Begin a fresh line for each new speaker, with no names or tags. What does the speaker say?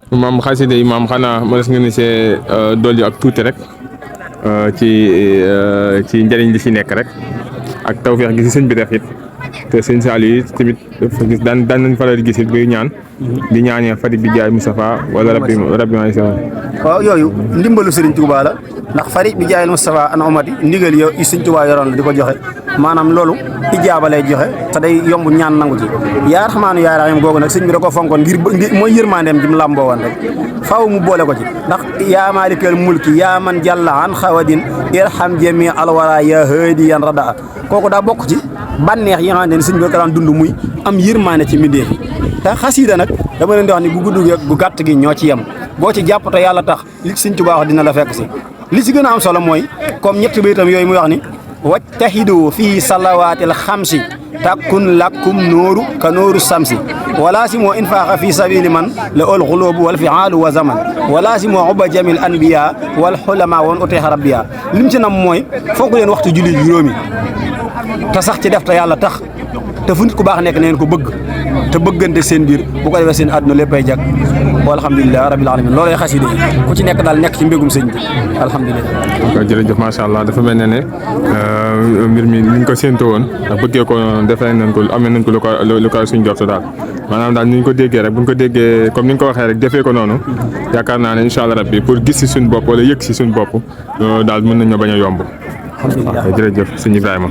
maam xasida yi maam xanaa mënees nga ni see dolli ak tuuti rek ci njëriñ li ci nekk rek ak tawfeex gi si sëñ bi def it te sëñ Saliou yi tamit dafa gis daan nañ faral di gis it buy ñaan di ñaanee Fatick bi jaay Moustapha wala rabbi ma sa
waaw yooyu ndimbalu Serigne Touba la ndax Fatick bi jaay Moustapha an omati ndigal yo yi Serigne Touba yoroon la di ko joxe maanaam loolu ijaaba lay joxe te day yomb ñaan nangu ci yaa raxmaanu yaa raxiim googu nag sëñ bi da ko fonkoon ngir mooy yërmandeem ji mu làmboo woon rek faaw mu boole ko ci ndax yaa maalikal mulki yaa man jàlla an xawadin irham jami alwara ya hadiyan radaa kooku daa bokk ci bànneex yi nga xamante ne sëñ bi ko daan dund muy am yërmande ci mbindéef te xasiida nag dama leen di wax ni gu gudd gi gu gàtt gi ñoo ci yem boo ci jàpp te yàlla tax li ci sëñ Tuubaa wax dina la fekk si li ci gën a am solo mooy comme ñetti baytam yooyu muy wax ni wajtahidu fii salawaatil xamsi takkun lakkum nooru ka nooru samsi wala si moo infaaqa fi sabili man la ol xuloobu wal fiaalu wa zaman wala si moo uba jamil anbiya wal xulama woon uteexa rabbiya lim ci nam mooy foog leen waxtu julli juróomi te sax ci def te yàlla tax te fu nit ku baax nekk neen ko bëgg te bëggante seen biir bu ko defee seen àdduna léppay jag walhamdulilah rabbil alamin loolay xasida yi ku ci nekk daal nekk ci mbégum sëñ bi alhamdulilah.
jërëjëf macha allah dafa mel ne mbir mi ni ñu ko séntu woon ndax bëggee ko defee nañ ko amee nañ ko lu ko suñ jot daal maanaam daal ni ñu ko déggee rek bu ñu ko déggee comme ni nga ko waxee rek defee ko noonu yaakaar naa ne incha allah rabbi pour gis si suñ bopp wala yëg si suñ bopp daal mën nañoo bañ a yomb.
alhamdulilah
jërëjëf sëñ Ibrahima.